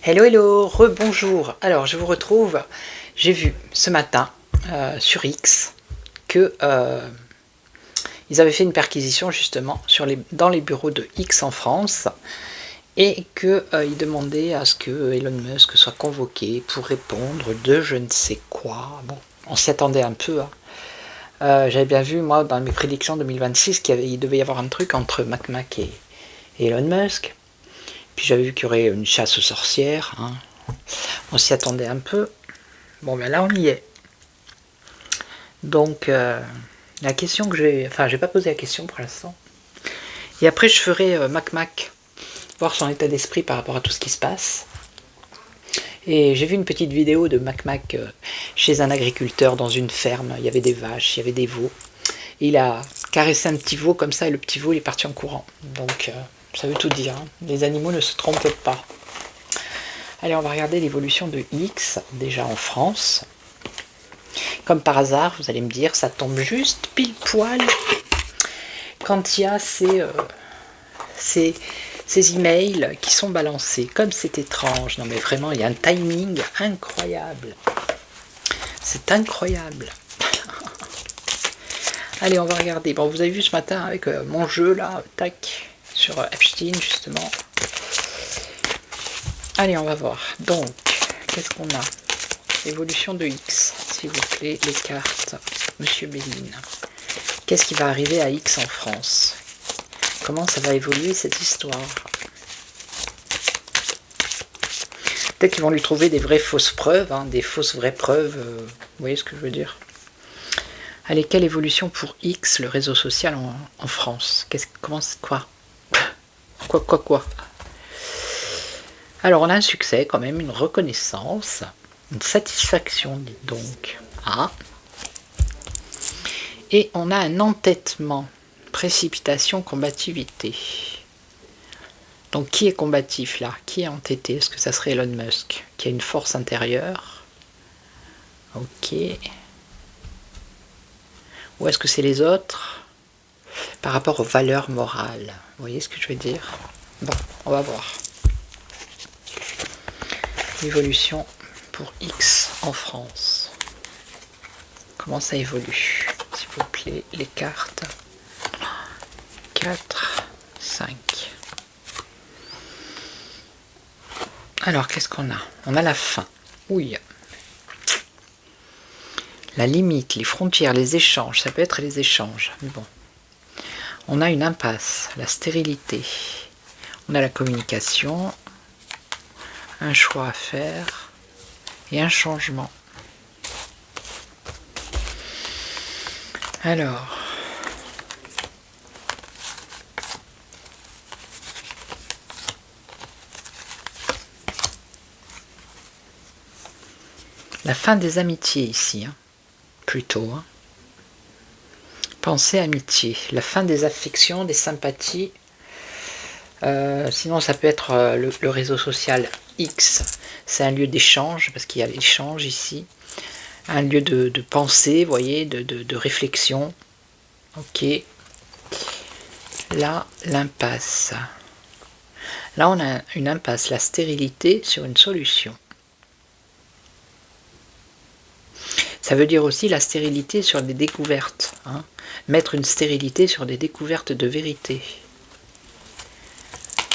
Hello hello, rebonjour. Alors je vous retrouve, j'ai vu ce matin sur X que ils avaient fait une perquisition justement dans les bureaux de X en France et qu'ils demandaient à ce que Elon Musk soit convoqué pour répondre de je ne sais quoi. Bon, on s'y attendait un peu. J'avais bien vu moi dans mes prédictions 2026 qu'il devait y avoir un truc entre McMac et Elon Musk. Puis j'avais vu qu'il y aurait une chasse aux sorcières, hein. On s'y attendait un peu. Bon ben là on y est. Donc la question que j'ai pas posé la question pour l'instant. Et après je ferai McMac, voir son état d'esprit par rapport à tout ce qui se passe. Et j'ai vu une petite vidéo de McMac chez un agriculteur dans une ferme. Il y avait des vaches, il y avait des veaux. Et il a caressé un petit veau comme ça et le petit veau il est parti en courant. Donc ça veut tout dire, hein. Les animaux ne se trompent pas. Allez, on va regarder l'évolution de X, déjà en France. Comme par hasard, vous allez me dire, ça tombe juste pile poil quand il y a ces emails qui sont balancés. Comme c'est étrange. Non mais vraiment, il y a un timing incroyable. C'est incroyable. Allez, on va regarder. Bon, vous avez vu ce matin avec mon jeu là, tac. Sur Epstein justement. Allez, on va voir. Donc, qu'est-ce qu'on a? Évolution de X, s'il vous plaît, les cartes. Monsieur Béline. Qu'est-ce qui va arriver à X en France? Comment ça va évoluer cette histoire? Peut-être qu'ils vont lui trouver des vraies fausses preuves, hein, des fausses vraies preuves. Vous voyez ce que je veux dire? Allez, quelle évolution pour X, le réseau social en France? Quoi? Quoi? Alors, on a un succès quand même, une reconnaissance, une satisfaction, dites donc. Ah. Et on a un entêtement, précipitation, combativité. Donc, qui est combatif là? Qui est entêté? Est-ce que ça serait Elon Musk, qui a une force intérieure? Ok. Ou est-ce que c'est les autres? Par rapport aux valeurs morales. Vous voyez ce que je veux dire? Bon, on va voir. Évolution pour X en France. Comment ça évolue? S'il vous plaît, les cartes. 4, 5. Alors, qu'est-ce qu'on a? On a la fin. Oui. La limite, les frontières, les échanges. Ça peut être les échanges. Mais bon. On a une impasse, la stérilité. On a la communication, un choix à faire et un changement. Alors, la fin des amitiés ici, hein, plutôt. Hein. Pensée amitié, la fin des affections, des sympathies. Sinon ça peut être le réseau social X, c'est un lieu d'échange, parce qu'il y a l'échange ici. Un lieu de pensée, vous voyez, de réflexion. Ok. Là, l'impasse. Là, on a une impasse, la stérilité sur une solution. Ça veut dire aussi la stérilité sur des découvertes. Hein. Mettre une stérilité sur des découvertes de vérité.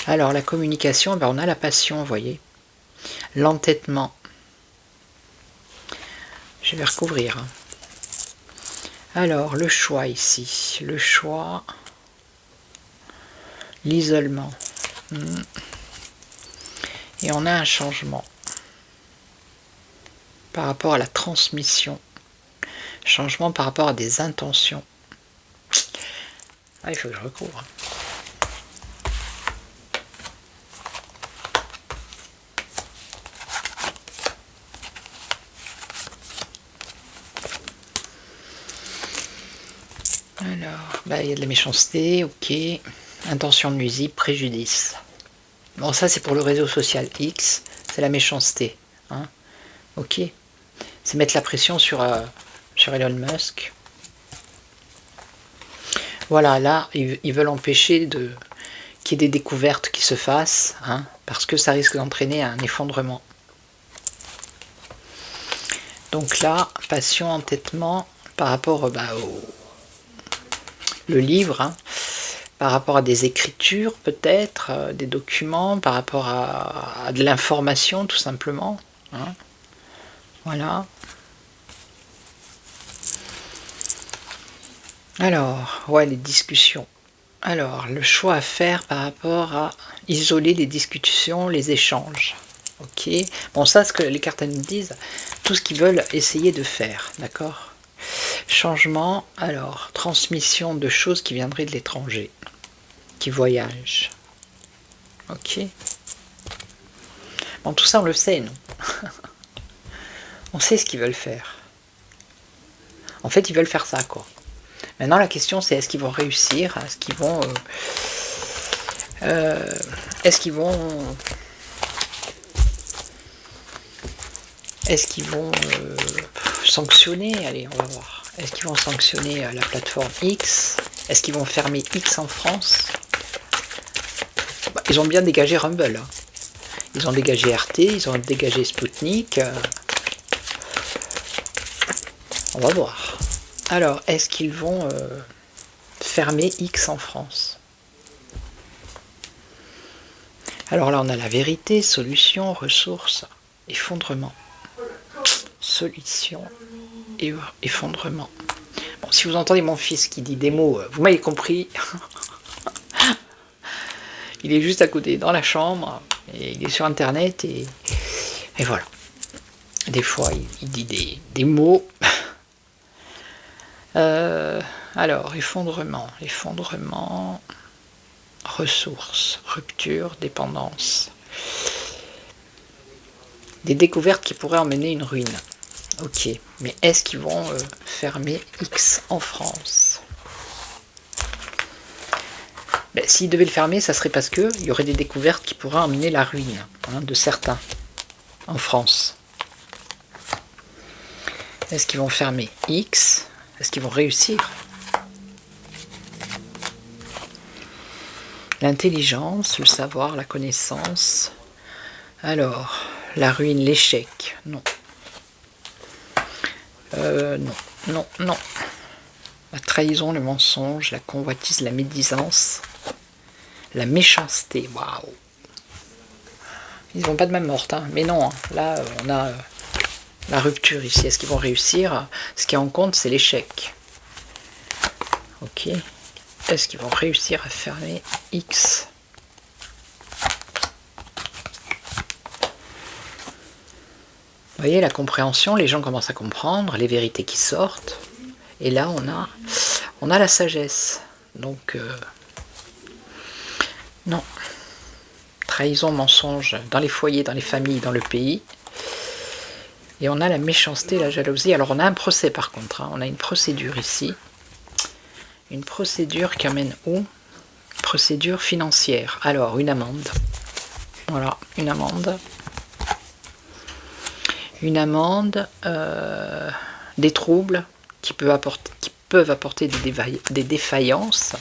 Alors, la communication, ben, on a la passion, vous voyez. L'entêtement. Je vais recouvrir. Alors, le choix ici. Le choix. L'isolement. Et on a un changement. Par rapport à la transmission. Changement par rapport à des intentions. Ah, il faut que je recouvre. Alors, bah, il y a de la méchanceté, ok. Intention nuisible, préjudice. Bon, ça c'est pour le réseau social X, c'est la méchanceté. Hein, ok. C'est mettre la pression sur Elon Musk. Voilà, là, ils veulent empêcher qu'il y ait des découvertes qui se fassent, hein, parce que ça risque d'entraîner un effondrement. Donc là, passion, entêtement, par rapport au le livre, hein, par rapport à des écritures peut-être, des documents, par rapport à de l'information tout simplement. Hein. Voilà. Alors, ouais, les discussions. Alors, le choix à faire par rapport à isoler les discussions, les échanges. Ok. Bon, ça, ce que les cartes nous disent, tout ce qu'ils veulent essayer de faire, d'accord. Changement, alors, transmission de choses qui viendraient de l'étranger, qui voyagent. Ok. Bon, tout ça, on le sait, nous. On sait ce qu'ils veulent faire. En fait, ils veulent faire ça, quoi. Maintenant, la question, c'est est-ce qu'ils vont réussir? Est-ce qu'ils vont... est-ce qu'ils vont... Est-ce qu'ils vont sanctionner? Allez, on va voir. Est-ce qu'ils vont sanctionner la plateforme X? Est-ce qu'ils vont fermer X en France? Bah, ils ont bien dégagé Rumble. Hein. Ils ont dégagé RT, ils ont dégagé Sputnik. On va voir. Alors, est-ce qu'ils vont fermer X en France? Alors là, on a la vérité, solution, ressources, effondrement. Solution et effondrement. Bon, si vous entendez mon fils qui dit des mots, vous m'avez compris. Il est juste à côté, dans la chambre, et il est sur Internet, et voilà. Des fois, il dit des mots. Alors, effondrement, ressources, rupture, dépendance. Des découvertes qui pourraient emmener une ruine. Ok, mais est-ce qu'ils vont fermer X en France? Ben, s'ils devaient le fermer, ça serait parce qu'il y aurait des découvertes qui pourraient emmener la ruine, hein, de certains en France. Est-ce qu'ils vont fermer X? Est-ce qu'ils vont réussir? L'intelligence, le savoir, la connaissance. Alors, la ruine, l'échec, non. Non. La trahison, le mensonge, la convoitise, la médisance, la méchanceté, waouh. Ils n'ont pas de même morte, hein. Mais non, hein. Là, on a la rupture ici. Est-ce qu'ils vont réussir? Ce qui est en compte, c'est l'échec. Ok. Est-ce qu'ils vont réussir à fermer X? Vous voyez, la compréhension, les gens commencent à comprendre, les vérités qui sortent. Et là, on a la sagesse. Donc, non. Trahison, mensonge, dans les foyers, dans les familles, dans le pays. Et on a la méchanceté, la jalousie. Alors, on a un procès, par contre. Hein. On a une procédure ici. Une procédure qui amène où? Procédure financière. Alors, une amende. Voilà, une amende. Une amende, des troubles qui peuvent apporter des défaillances.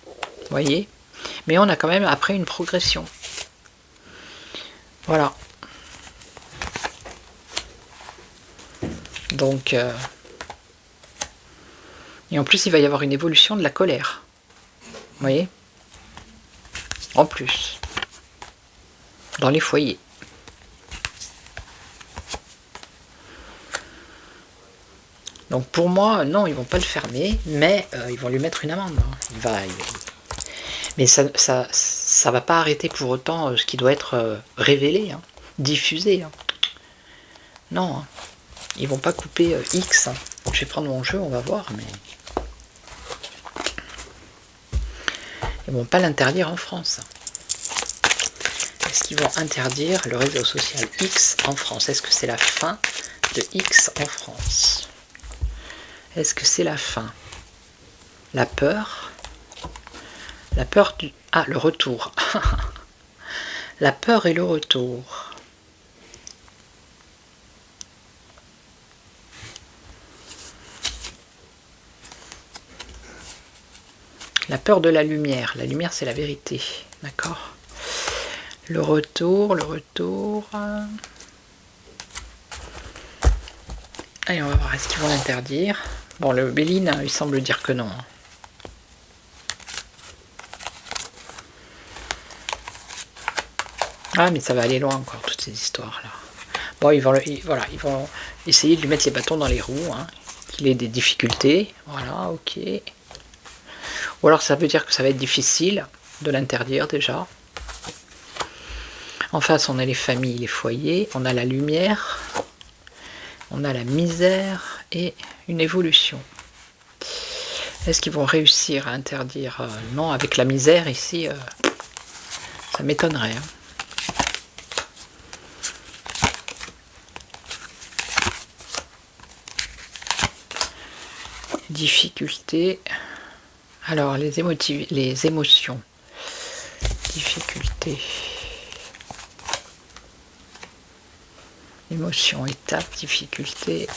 Vous voyez? Mais on a quand même après une progression. Voilà. Donc, et en plus, il va y avoir une évolution de la colère. Vous voyez? En plus. Dans les foyers. Donc pour moi, non, ils vont pas le fermer, mais ils vont lui mettre une amende. Hein. Mais ça va pas arrêter pour autant ce qui doit être révélé, hein, diffusé. Hein. Non, hein. Ils vont pas couper X. Hein. Je vais prendre mon jeu, on va voir, mais... Ils vont pas l'interdire en France. Est-ce qu'ils vont interdire le réseau social X en France? Est-ce que c'est la fin de X en France? Est-ce que c'est la fin? La peur? La peur du... Ah, le retour. La peur et le retour. La peur de la lumière. La lumière, c'est la vérité. D'accord? Le retour, le retour... Allez, on va voir, est-ce qu'ils vont l'interdire? Bon, le Béline, il semble dire que non. Ah, mais ça va aller loin encore, toutes ces histoires-là. Bon, ils vont essayer de lui mettre les bâtons dans les roues, hein, qu'il ait des difficultés. Voilà, ok. Ou alors ça veut dire que ça va être difficile de l'interdire déjà. En face, on a les familles, les foyers, on a la lumière, on a la misère et une évolution. Est-ce qu'ils vont réussir à interdire? Non, avec la misère ici, ça m'étonnerait. Hein. Difficulté. Alors, les émotions. Difficulté. Émotion, étape, difficulté.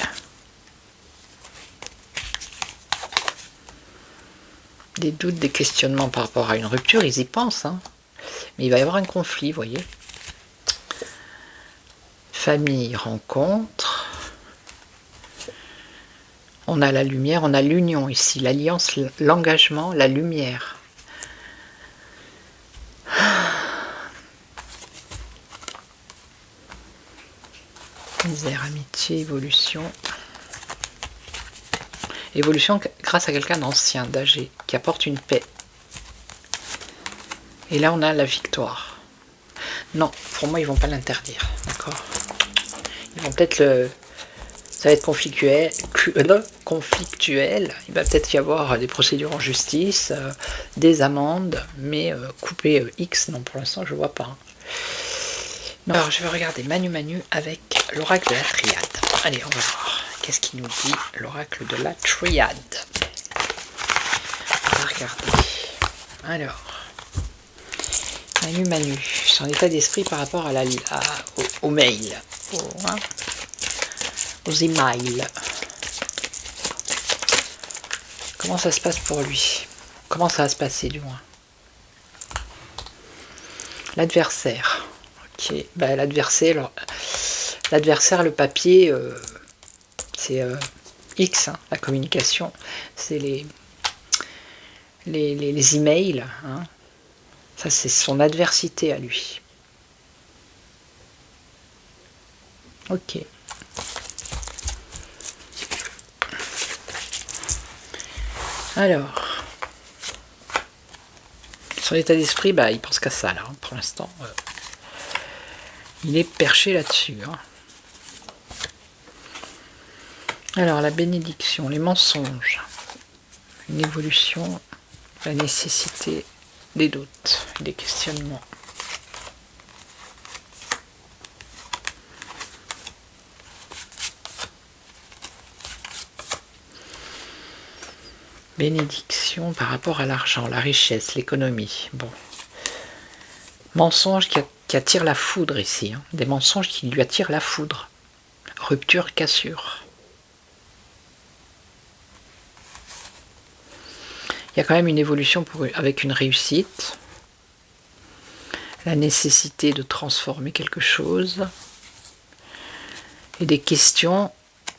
Des doutes, des questionnements par rapport à une rupture, ils y pensent. Hein. Mais il va y avoir un conflit, vous voyez. Famille, rencontre. On a la lumière, on a l'union ici, l'alliance, l'engagement, la lumière. Misère, amitié, évolution. Évolution grâce à quelqu'un d'ancien, d'âgé, qui apporte une paix. Et là, on a la victoire. Non, pour moi, ils vont pas l'interdire, d'accord? Ils vont peut-être le... Ça va être conflictuel. Il va peut-être y avoir des procédures en justice, des amendes, mais couper X, non, pour l'instant, je vois pas. Non. Alors, je vais regarder Manu avec l'oracle de la triade. Allez, on va voir. Qu'est-ce qu'il nous dit, l'oracle de la triade? On va regarder. Alors, Manu, son état d'esprit par rapport à au mail, aux emails. Comment ça se passe pour lui? Comment ça va se passer, du moins? L'adversaire. Ok, bah, l'adversaire, le papier, c'est X, hein, la communication, c'est les emails, hein. Ça, c'est son adversité à lui. Ok. Alors, son état d'esprit, bah, il pense qu'à ça, là, hein, pour l'instant. Il est perché là-dessus. Hein. Alors, la bénédiction, les mensonges, une évolution, la nécessité, des doutes, des questionnements. Bénédiction par rapport à l'argent, la richesse, l'économie. Bon. Mensonge qui attire la foudre ici. Hein. Des mensonges qui lui attirent la foudre. Rupture, cassure. Il y a quand même une évolution avec une réussite. La nécessité de transformer quelque chose. Et des questions.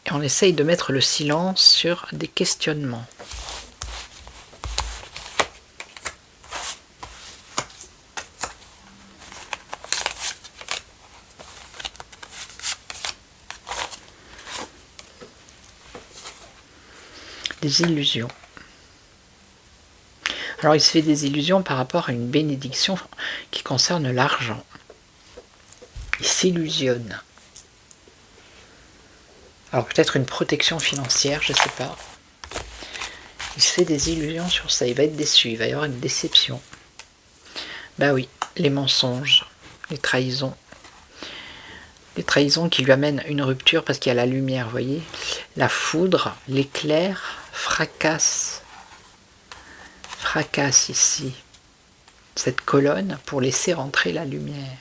Et on essaye de mettre le silence sur des questionnements. Des illusions. Alors il se fait des illusions par rapport à une bénédiction qui concerne l'argent. Il s'illusionne. Alors peut-être une protection financière, je sais pas. Il se fait des illusions sur ça, il va être déçu, il va y avoir une déception. Bah oui, les mensonges, les trahisons. Les trahisons qui lui amènent une rupture parce qu'il y a la lumière, vous voyez. La foudre, l'éclair, fracasse ici cette colonne pour laisser rentrer la lumière.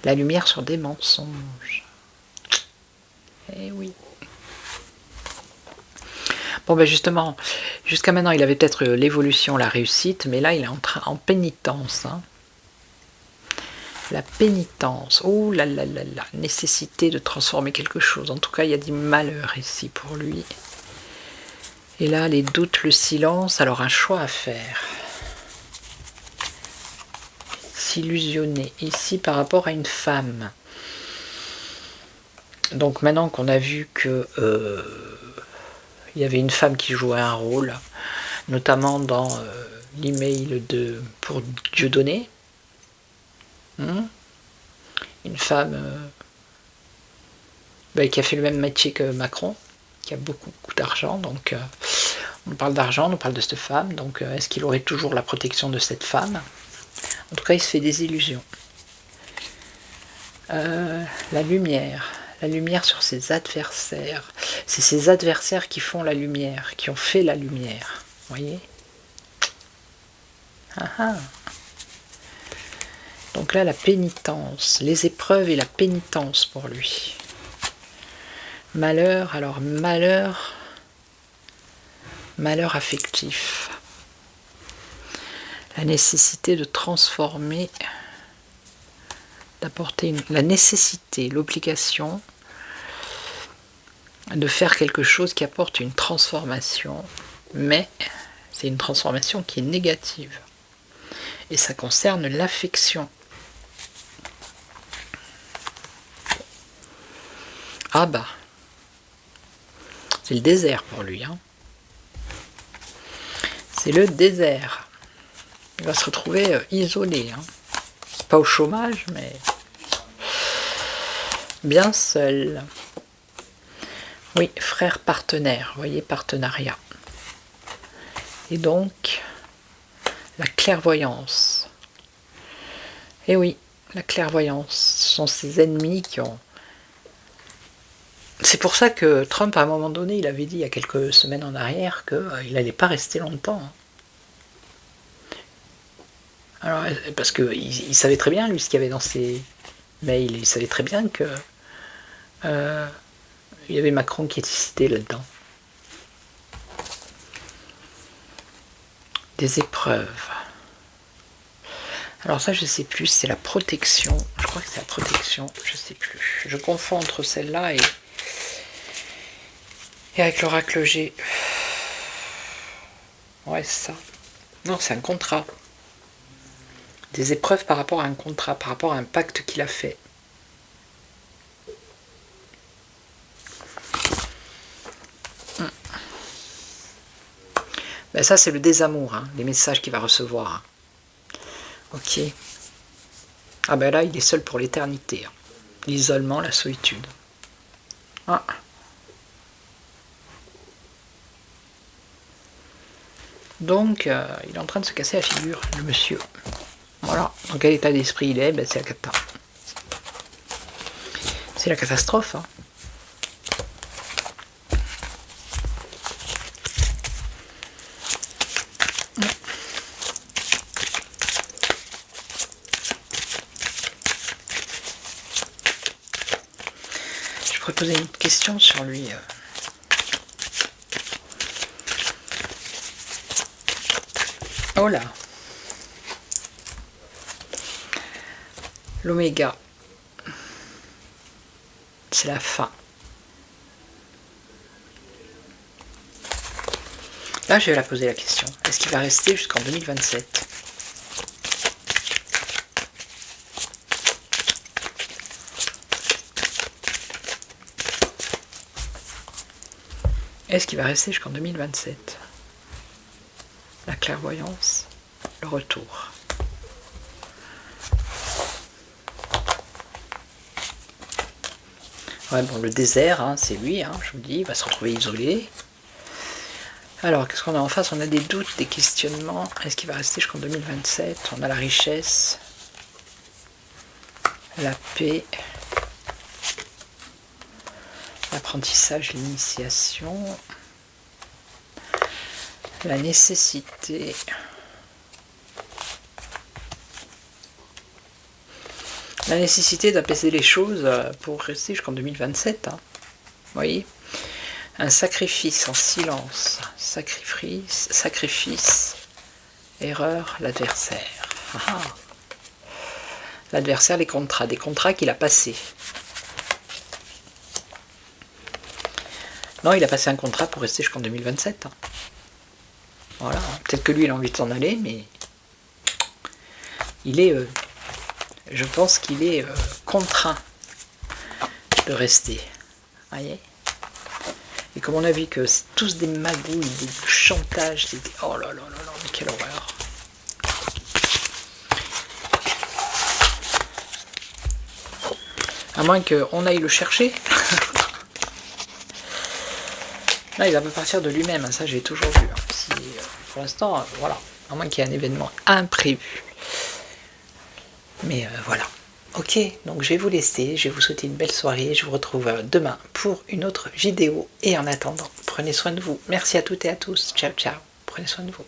La lumière sur des mensonges. Eh oui. Bon ben justement, jusqu'à maintenant il avait peut-être l'évolution, la réussite, mais là il est en pénitence. Hein. La pénitence, oh là là là là, nécessité de transformer quelque chose. En tout cas il y a du malheur ici pour lui. Et là les doutes, le silence, alors un choix à faire. S'illusionner ici par rapport à une femme. Donc maintenant qu'on a vu que il y avait une femme qui jouait un rôle, notamment dans l'email pour Dieudonné. Une femme qui a fait le même métier que Macron, qui a beaucoup d'argent, donc on parle d'argent, on parle de cette femme, donc est-ce qu'il aurait toujours la protection de cette femme? En tout cas, il se fait des illusions. La lumière sur ses adversaires. C'est ses adversaires qui font la lumière, qui ont fait la lumière. Vous voyez? Donc là, la pénitence, les épreuves et la pénitence pour lui. Malheur, alors malheur affectif. La nécessité de transformer, d'apporter la nécessité, l'obligation de faire quelque chose qui apporte une transformation, mais c'est une transformation qui est négative. Et ça concerne l'affection. Ah bah, c'est le désert pour lui. Hein. C'est le désert. Il va se retrouver isolé. Hein. Pas au chômage, mais bien seul. Oui, frère partenaire, vous voyez, partenariat. Et donc, la clairvoyance. Et oui, la clairvoyance, ce sont ses ennemis qui ont... C'est pour ça que Trump, à un moment donné, il avait dit il y a quelques semaines en arrière qu'il n'allait pas rester longtemps. Alors, parce qu'il savait très bien, lui, ce qu'il y avait dans ses mails. Il savait très bien que il y avait Macron qui était cité là-dedans. Des épreuves. Alors ça, je sais plus, c'est la protection. Je crois que c'est la protection, je sais plus. Je confonds entre celle-là et avec l'oracle G. Ouais, c'est ça. Non, c'est un contrat. Des épreuves par rapport à un contrat, par rapport à un pacte qu'il a fait. Ben ça, c'est le désamour, hein, les messages qu'il va recevoir. Ok. Ah ben là, il est seul pour l'éternité. Hein. L'isolement, la solitude. Ah. Donc, il est en train de se casser la figure, le monsieur. Voilà. Dans quel état d'esprit il est? Ben, c'est la cata. C'est la catastrophe. Hein. Je pourrais poser une question sur lui. Oh là. L'oméga. C'est la fin. Là, je vais la poser la question. Est-ce qu'il va rester jusqu'en 2027? Est-ce qu'il va rester jusqu'en 2027? La clairvoyance, le retour. Ouais, bon, le désert, hein, c'est lui, hein, je vous dis, il va se retrouver isolé. Alors, qu'est-ce qu'on a en face? On a des doutes, des questionnements. Est-ce qu'il va rester jusqu'en 2027? On a la richesse, la paix, l'apprentissage, l'initiation, la nécessité, d'apaiser les choses pour rester jusqu'en 2027. Hein. Vous voyez? Un sacrifice en silence, sacrifice, erreur, l'adversaire. Ah. L'adversaire, des contrats qu'il a passés. Non, il a passé un contrat pour rester jusqu'en 2027. Hein. Voilà, peut-être que lui, il a envie de s'en aller, mais il est, je pense qu'il est contraint de rester. Vous voyez? Et comme on a vu que c'est tous des magouilles, des chantages, des... oh là là là là, mais quelle horreur. À moins qu'on aille le chercher. Là, il va pas partir de lui-même, hein, ça j'ai toujours vu. Hein. Si, pour l'instant, voilà, à moins qu'il y ait un événement imprévu. Mais voilà. Ok, donc je vais vous laisser, je vais vous souhaiter une belle soirée, je vous retrouve demain pour une autre vidéo. Et en attendant, prenez soin de vous. Merci à toutes et à tous. Ciao, ciao. Prenez soin de vous.